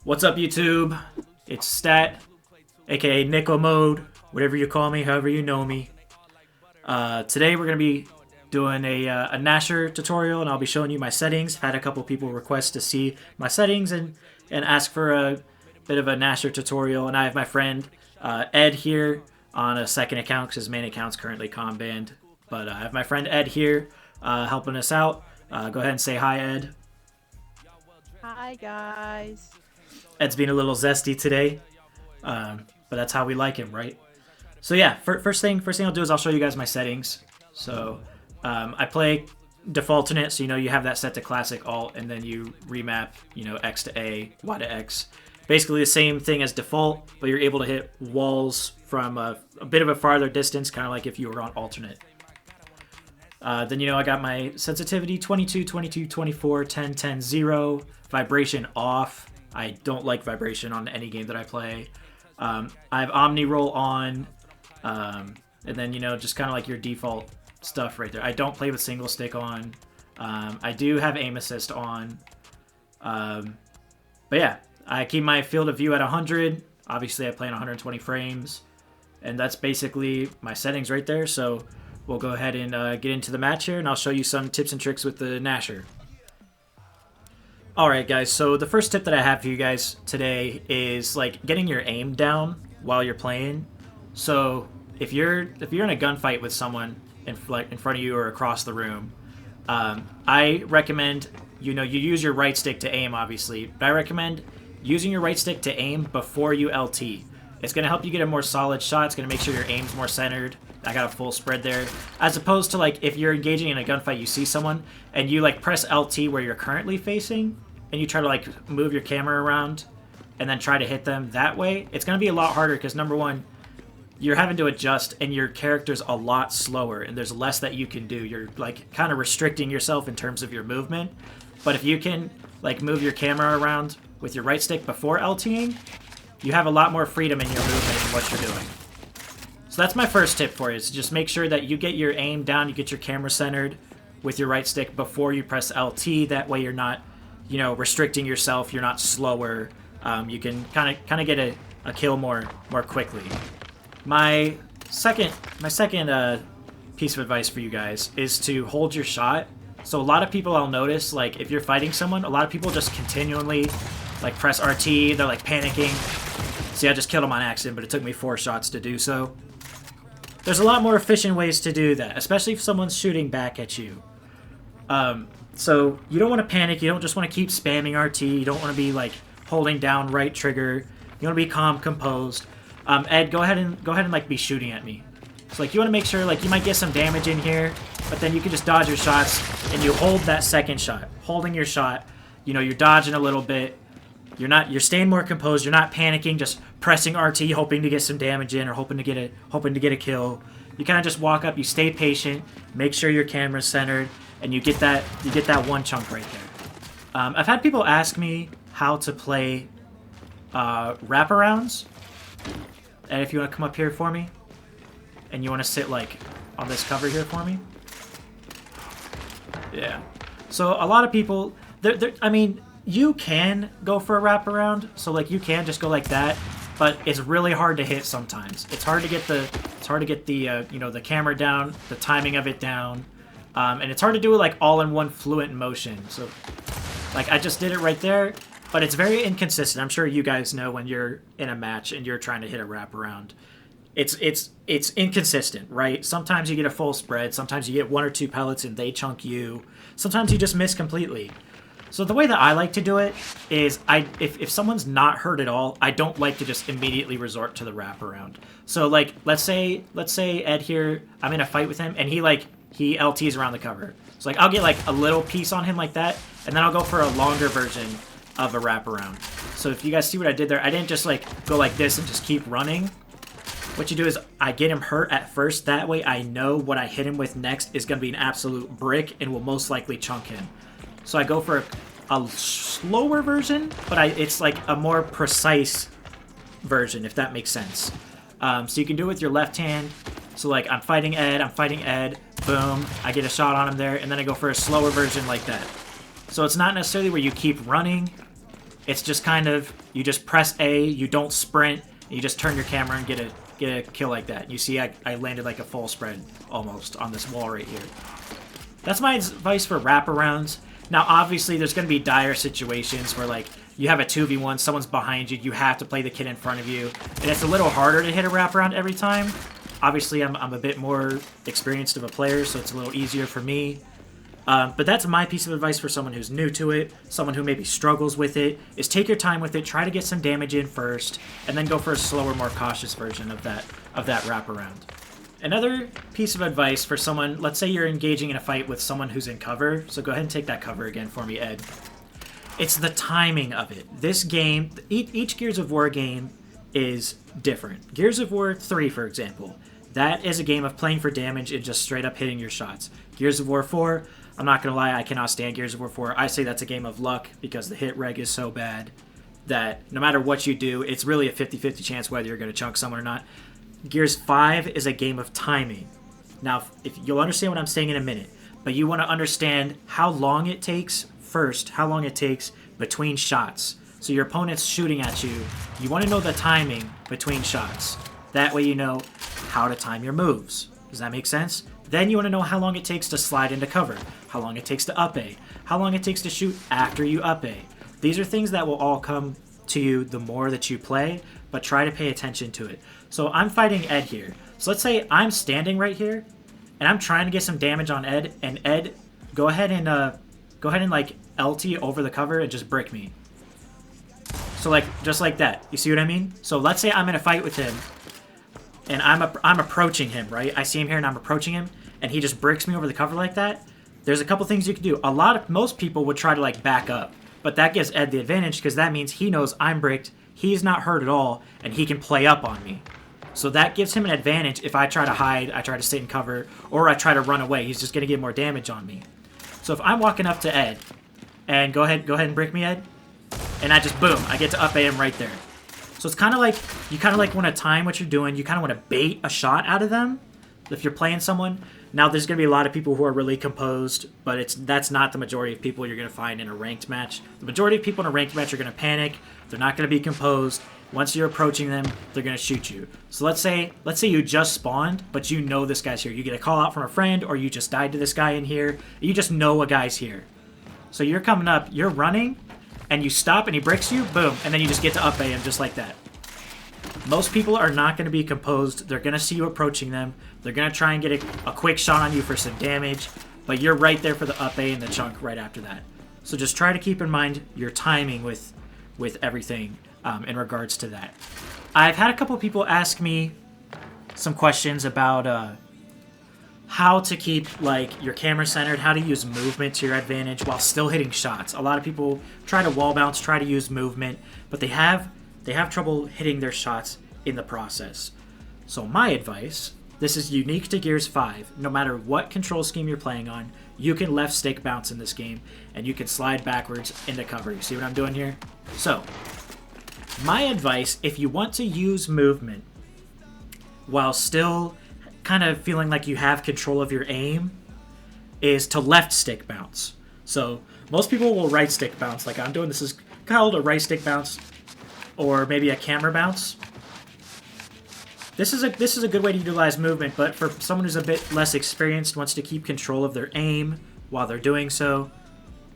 What's up, YouTube? It's Stat, aka Nickel Mode, whatever you call me, however you know me. Today we're going to be doing a Gnasher tutorial, and I'll be showing you my settings. I've had a couple people request to see my settings and ask for a bit of a Gnasher tutorial, and I have my friend Ed here on a second account because his main account's currently com banned. But I have my friend Ed here helping us out. Go ahead and say hi, Ed. Hi, guys. Ed's being a little zesty today, but that's how we like him, right? So yeah, first thing I'll do is I'll show you guys my settings. So I play Defaulternate, so you have that set to classic alt, and then you remap, X to A, Y to X. Basically the same thing as default, but you're able to hit walls from a bit of a farther distance, kind of like if you were on alternate. Then I got my sensitivity 22, 22, 24, 10, 10, 0, vibration off. I don't like vibration on any game that I play. I have Omnidirectional Roll on, and then just kind of like your default stuff right there. I don't play with single stick on. I do have aim assist on, but yeah, I keep my field of view at 100. Obviously, I play in 120 frames, and that's basically my settings right there. So we'll go ahead and get into the match here, and I'll show you some tips and tricks with the Gnasher. Alright guys, so the first tip that I have for you guys today is like getting your aim down while you're playing. So if you're in a gunfight with someone in front of you or across the room, I recommend you use your right stick to aim, obviously, but I recommend using your right stick to aim before you LT. It's going to help you get a more solid shot. It's going to make sure your aim's more centered. I got a full spread there. As opposed to like if you're engaging in a gunfight, you see someone and you like press LT where you're currently facing, and you try to like move your camera around and then try to hit them that way, it's going to be a lot harder because number one, you're having to adjust and your character's a lot slower and there's less that you can do. You're like kind of restricting yourself in terms of your movement. But if you can like move your camera around with your right stick before LTing, you have a lot more freedom in your movement and what you're doing. So that's my first tip for you, is just make sure that you get your aim down, you get your camera centered with your right stick before you press LT. That way you're not restricting yourself, you're not slower. You can kind of get a kill more quickly. My second piece of advice for you guys is to hold your shot. So a lot of people I'll notice, like if you're fighting someone, a lot of people just continually like press RT, they're like panicking. See, I just killed him on accident, but it took me 4 shots to do so. There's a lot more efficient ways to do that, especially if someone's shooting back at you. So you don't want to panic. You don't just want to keep spamming RT. You don't want to be like holding down right trigger. You want to be calm, composed. Ed, go ahead and like be shooting at me. So like you want to make sure like you might get some damage in here, but then you can just dodge your shots and you hold that second shot. Holding your shot, you're dodging a little bit. You're staying more composed. You're not panicking, just pressing RT, hoping to get some damage in or hoping to get a kill. You kind of just walk up. You stay patient. Make sure your camera's centered. And you get that one chunk right there. I've had people ask me how to play wraparounds. And if you want to come up here for me, and you want to sit like on this cover here for me. Yeah. So a lot of people, I mean, you can go for a wraparound. So like you can just go like that, but it's really hard to hit sometimes. It's hard to get the the camera down, the timing of it down. And it's hard to do it like all in one fluent motion. So like I just did it right there, but it's very inconsistent. I'm sure you guys know when you're in a match and you're trying to hit a wraparound. It's inconsistent, right? Sometimes you get a full spread, sometimes you get 1 or 2 pellets and they chunk you. Sometimes you just miss completely. So the way that I like to do it is if someone's not hurt at all, I don't like to just immediately resort to the wraparound. So like let's say Ed here, I'm in a fight with him and he LTs around the cover. So like I'll get like a little piece on him like that, and then I'll go for a longer version of a wraparound. So if you guys see what I did there, I didn't just like go like this and just keep running. What you do is I get him hurt at first. That way I know what I hit him with next is going to be an absolute brick and will most likely chunk him. So I go for a slower version, but it's like a more precise version, if that makes sense. So you can do it with your left hand. So like I'm fighting Ed, boom, I get a shot on him there, and then I go for a slower version like that. So it's not necessarily where you keep running. It's just kind of, you just press A, you don't sprint, and you just turn your camera and get a kill like that. You see I landed like a full spread almost on this wall right here. That's my advice for wraparounds. Now obviously there's going to be dire situations where like you have a 2v1, someone's behind you, you have to play the kid in front of you, and it's a little harder to hit a wraparound every time. Obviously I'm a bit more experienced of a player, so it's a little easier for me. But that's my piece of advice for someone who's new to it, someone who maybe struggles with it, is take your time with it, try to get some damage in first, and then go for a slower, more cautious version of that wraparound. Another piece of advice for someone, let's say you're engaging in a fight with someone who's in cover, so go ahead and take that cover again for me, Ed. It's the timing of it. This game, each Gears of War game is different. Gears of War 3, for example, that is a game of playing for damage and just straight up hitting your shots. Gears of War 4, I'm not going to lie, I cannot stand Gears of War 4. I say that's a game of luck because the hit reg is so bad that no matter what you do, it's really a 50-50 chance whether you're going to chunk someone or not. Gears 5 is a game of timing. Now, if you'll understand what I'm saying in a minute, but you want to understand how long it takes first, how long it takes between shots. So your opponent's shooting at you. You want to know the timing between shots. That way you know how to time your moves. Does that make sense? Then you want to know how long it takes to slide into cover, how long it takes to up A, how long it takes to shoot after you up A. These are things that will all come to you the more that you play, but try to pay attention to it. So I'm fighting Ed here. So let's say I'm standing right here, and I'm trying to get some damage on Ed, and Ed, go ahead and like LT over the cover and just brick me. So like just like that. You see what I mean? So let's say I'm in a fight with him, and I'm approaching him, right? I see him here and I'm approaching him, and he just bricks me over the cover like that. There's a couple things you can do. Most people would try to like back up, but that gives Ed the advantage because that means he knows I'm bricked, he's not hurt at all, and he can play up on me. So that gives him an advantage if I try to hide, I try to stay in cover, or I try to run away. He's just going to get more damage on me. So if I'm walking up to Ed, and go ahead and brick me, Ed, and I just, boom, I get to up A him right there. So it's kind of like, you kind of like want to time what you're doing. You kind of want to bait a shot out of them if you're playing someone. Now, there's going to be a lot of people who are really composed, but that's not the majority of people you're going to find in a ranked match. The majority of people in a ranked match are going to panic. They're not going to be composed. Once you're approaching them, they're going to shoot you. So let's say you just spawned, but you know this guy's here. You get a call out from a friend, or you just died to this guy in here. You just know a guy's here. So you're coming up, you're running, and you stop and he bricks you, boom, and then you just get to up A him just like that. Most people are not going to be composed. They're going to see you approaching them. They're going to try and get a quick shot on you for some damage, but you're right there for the up A and the chunk right after that. So just try to keep in mind your timing with everything in regards to that. I've had a couple of people ask me some questions about how to keep like your camera centered, how to use movement to your advantage while still hitting shots. A lot of people try to wall bounce, try to use movement, but they have trouble hitting their shots in the process. So my advice, this is unique to Gears 5. No matter what control scheme you're playing on, you can left stick bounce in this game, and you can slide backwards into cover. You see what I'm doing here? So, my advice, if you want to use movement while still kind of feeling like you have control of your aim, is to left stick bounce. So, most people will right stick bounce like I'm doing. This is called a right stick bounce, or maybe a camera bounce. This is a good way to utilize movement, but for someone who's a bit less experienced, wants to keep control of their aim while they're doing so,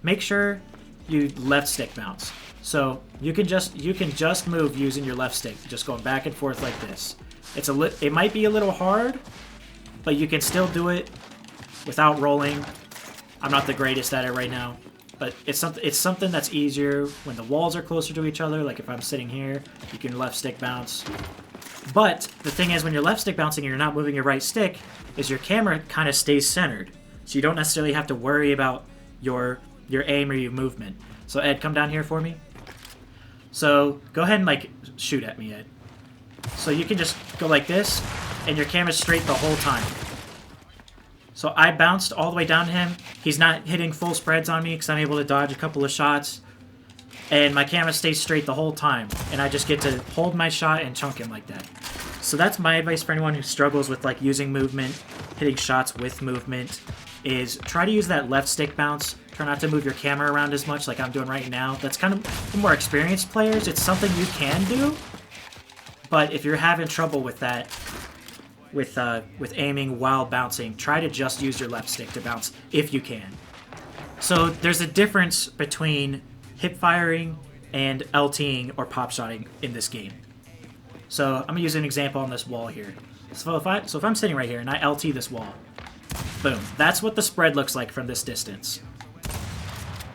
make sure you left stick bounce. So you can just move using your left stick, just going back and forth like this. It might be a little hard, but you can still do it without rolling. I'm not the greatest at it right now, but it's something that's easier when the walls are closer to each other. Like if I'm sitting here, you can left stick bounce. But the thing is, when you're left stick bouncing and you're not moving your right stick, is your camera kind of stays centered. So you don't necessarily have to worry about your aim or your movement. So Ed, come down here for me. So go ahead and like shoot at me, Ed. So you can just go like this, and your camera's straight the whole time. So I bounced all the way down to him. He's not hitting full spreads on me because I'm able to dodge a couple of shots. And my camera stays straight the whole time. And I just get to hold my shot and chunk him like that. So that's my advice for anyone who struggles with like using movement, hitting shots with movement, is try to use that left stick bounce Try not to move your camera around as much like I'm doing right now. That's kind of for more experienced players. It's something you can do. But if you're having trouble with that, with aiming while bouncing, try to just use your left stick to bounce if you can. So there's a difference between hip firing and LTing or pop shotting in this game. So I'm gonna use an example on this wall here. So if I'm sitting right here and I LT this wall, boom, that's what the spread looks like from this distance.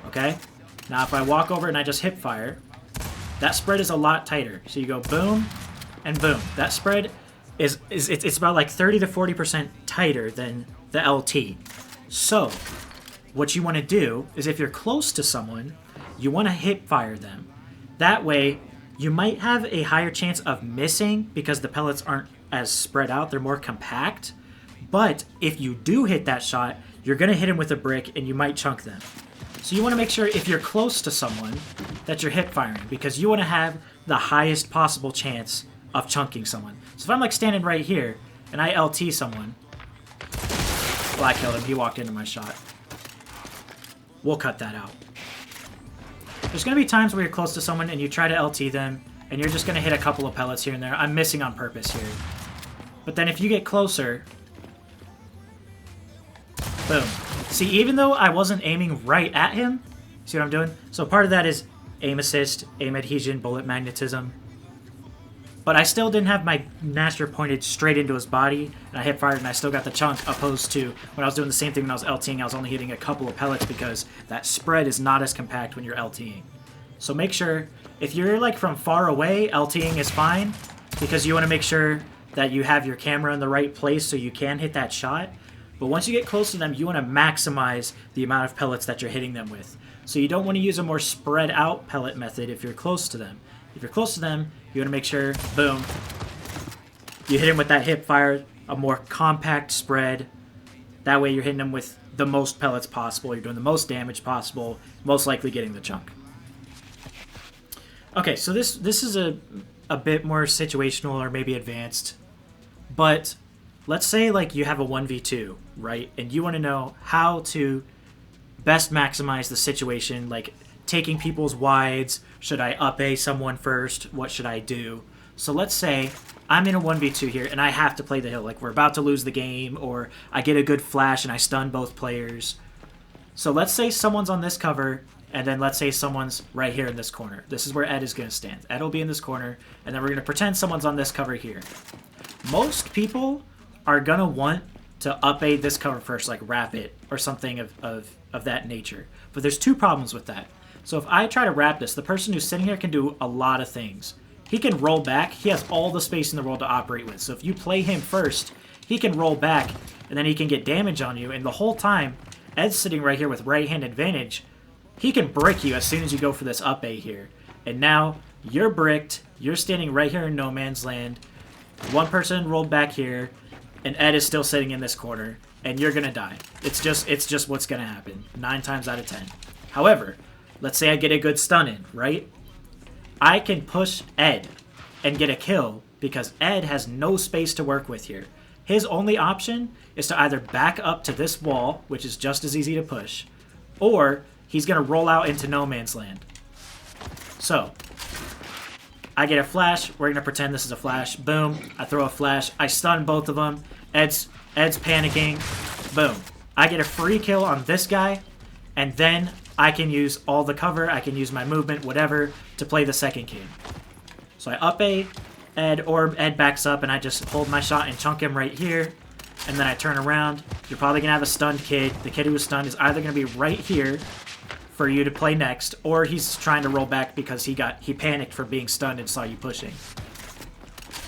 Okay? Now if I walk over and I just hip fire, that spread is a lot tighter. So you go boom and boom. That spread it's about like 30 to 40% tighter than the LT. So what you want to do is if you're close to someone, you want to hip fire them. That way you might have a higher chance of missing because the pellets aren't as spread out. They're more compact. But if you do hit that shot, you're going to hit them with a brick and you might chunk them. So you want to make sure if you're close to someone that you're hip firing because you want to have the highest possible chance of chunking someone. So if I'm like standing right here and I LT someone, well, I killed him. He walked into my shot. We'll cut that out. There's going to be times where you're close to someone and you try to LT them and you're just going to hit a couple of pellets here and there. I'm missing on purpose here. But then if you get closer, boom. See, even though I wasn't aiming right at him, see what I'm doing? So part of that is aim assist, aim adhesion, bullet magnetism. But I still didn't have my Gnasher pointed straight into his body, and I hip fired and I still got the chunk, opposed to when I was doing the same thing when I was LTing, I was only hitting a couple of pellets because that spread is not as compact when you're LTing. So make sure, if you're like from far away, LTing is fine, because you want to make sure that you have your camera in the right place so you can hit that shot. But once you get close to them, you want to maximize the amount of pellets that you're hitting them with. So you don't want to use a more spread out pellet method if you're close to them. If you're close to them, you want to make sure, boom, you hit them with that hip fire, a more compact spread. That way you're hitting them with the most pellets possible. You're doing the most damage possible, most likely getting the chunk. Okay, so this is a bit more situational or maybe advanced. But let's say like you have a 1v2, right? And you want to know how to best maximize the situation, like taking people's wides. Should I up A someone first? What should I do? So let's say I'm in a 1v2 here and I have to play the hill. Like we're about to lose the game, or I get a good flash and I stun both players. So let's say someone's on this cover, and then let's say someone's right here in this corner. This is where Ed is going to stand. Ed will be in this corner, and then we're going to pretend someone's on this cover here. Most people are going to want to up A this cover first, like wrap it or something of that nature. But there's two problems with that. So if I try to wrap this, the person who's sitting here can do a lot of things. He can roll back. He has all the space in the world to operate with. So if you play him first, he can roll back, and then he can get damage on you. And the whole time, Ed's sitting right here with right-hand advantage. He can brick you as soon as you go for this up A here. And now you're bricked. You're standing right here in no man's land. One person rolled back here, and Ed is still sitting in this corner, and you're going to die. It's just what's going to happen 9 times out of 10. However, let's say I get a good stun in, right? I can push Ed and get a kill because Ed has no space to work with here. His only option is to either back up to this wall, which is just as easy to push, or he's going to roll out into no man's land. So, I get a flash. We're going to pretend this is a flash. Boom. I throw a flash. I stun both of them. Ed's panicking. Boom. I get a free kill on this guy, and then I can use all the cover, I can use my movement, whatever, to play the second game. So I up A, Ed, or Ed backs up, and I just hold my shot and chunk him right here, and then I turn around. You're probably going to have a stunned kid. The kid who was stunned is either going to be right here for you to play next, or he's trying to roll back because he panicked for being stunned and saw you pushing.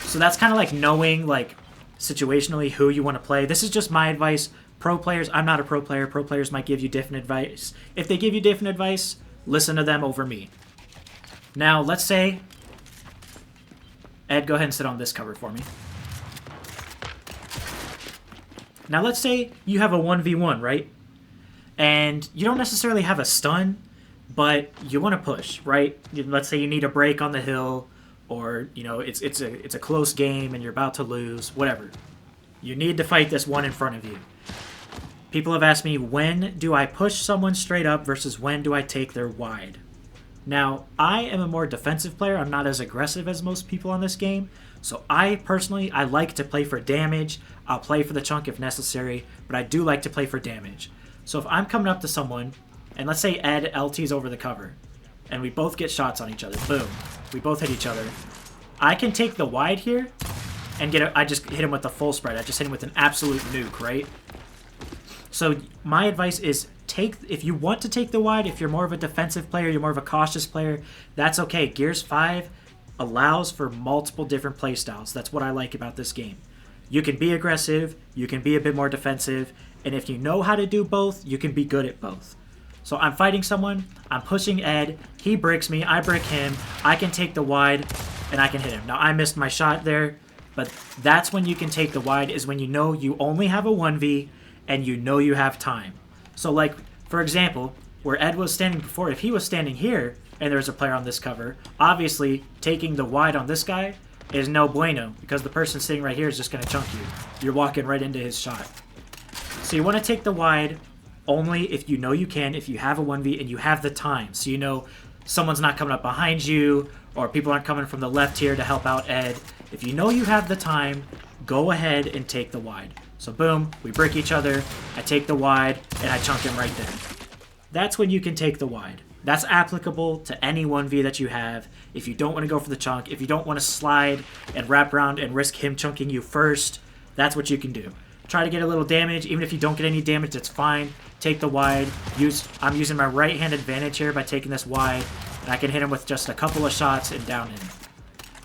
So that's kind of like knowing, like, situationally who you want to play. This is just my advice. Pro players, I'm not a pro player. Pro players might give you different advice. If they give you different advice, listen to them over me. Now, let's say, Ed, go ahead and sit on this cover for me. Now, let's say you have a 1v1, right? And you don't necessarily have a stun, but you want to push, right? Let's say you need a break on the hill, or, you know, it's a close game and you're about to lose, whatever. You need to fight this one in front of you. people have asked me, when do I push someone straight up versus when do I take their wide? Now, I am a more defensive player. I'm not as aggressive as most people on this game. So I personally, I like to play for damage. I'll play for the chunk if necessary, but I do like to play for damage. So if I'm coming up to someone, and let's say Ed LT's over the cover, and we both get shots on each other. Boom. We both hit each other. I can take the wide here and I just hit him with the full spread. I just hit him with an absolute nuke, right? So my advice is if you want to take the wide, if you're more of a defensive player, you're more of a cautious player, that's okay. Gears 5 allows for multiple different playstyles. That's what I like about this game. You can be aggressive, you can be a bit more defensive, and if you know how to do both, you can be good at both. So I'm fighting someone, I'm pushing Ed, he bricks me, I brick him, I can take the wide, and I can hit him. Now I missed my shot there, but that's when you can take the wide, is when you know you only have a 1v, and you know you have time. So like, for example, where Ed was standing before, if he was standing here, and there's a player on this cover, obviously taking the wide on this guy is no bueno, because the person sitting right here is just going to chunk you. You're walking right into his shot. So you want to take the wide only if you know you can, if you have a 1v and you have the time. So you know someone's not coming up behind you, or people aren't coming from the left here to help out Ed. If you know you have the time, go ahead and take the wide. So boom, we brick each other, I take the wide, and I chunk him right there. That's when you can take the wide. That's applicable to any 1v that you have. If you don't want to go for the chunk, if you don't want to slide and wrap around and risk him chunking you first, that's what you can do. Try to get a little damage. Even if you don't get any damage, that's fine. Take the wide. I'm using my right hand advantage here by taking this wide, and I can hit him with just a couple of shots and down him.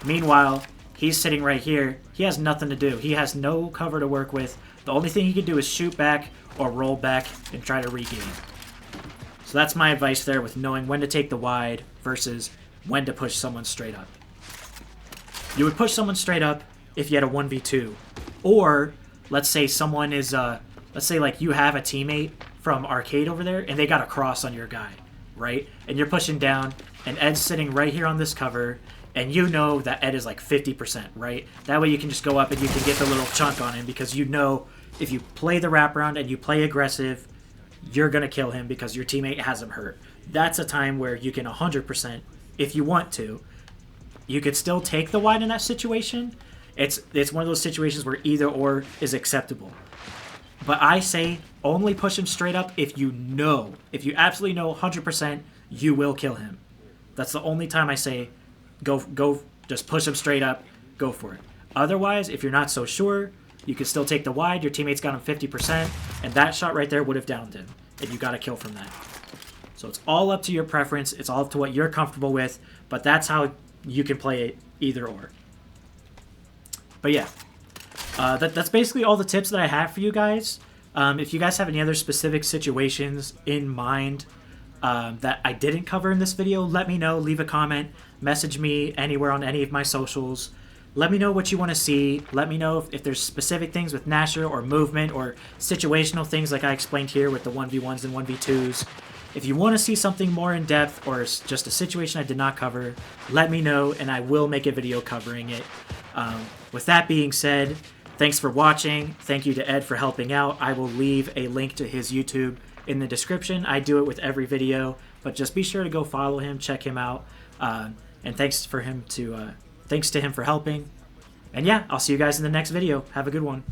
Meanwhile, he's sitting right here. He has nothing to do. He has no cover to work with. The only thing he can do is shoot back or roll back and try to regain. So that's my advice there, with knowing when to take the wide versus when to push someone straight up. You would push someone straight up if you had a 1v2. Or, let's say someone is, let's say like you have a teammate from arcade over there and they got a cross on your guy, right? And you're pushing down and Ed's sitting right here on this cover, and you know that Ed is like 50%, right? That way you can just go up and you can get the little chunk on him, because you know if you play the wraparound and you play aggressive, you're going to kill him because your teammate has him hurt. That's a time where you can 100%, if you want to, you could still take the wide in that situation. It's one of those situations where either or is acceptable. But I say only push him straight up if you absolutely know 100% you will kill him. That's the only time I say go just push him straight up, go for it. Otherwise, if you're not so sure, you can still take the wide, your teammate's got him 50%, and that shot right there would have downed him, and you got a kill from that. So it's all up to your preference, it's all up to what you're comfortable with, but that's how you can play it either or. But yeah, that's basically all the tips that I have for you guys. If you guys have any other specific situations in mind that I didn't cover in this video, let me know, leave a comment, message me anywhere on any of my socials. Let me know what you want to see. Let me know if there's specific things with Gnasher or movement or situational things like I explained here with the 1v1s and 1v2s. If you want to see something more in depth or just a situation I did not cover, let me know and I will make a video covering it. With that being said, thanks for watching. Thank you to Ed for helping out. I will leave a link to his YouTube in the description. I do it with every video, but just be sure to go follow him, check him out, and thanks to him for helping. And yeah, I'll see you guys in the next video. Have a good one.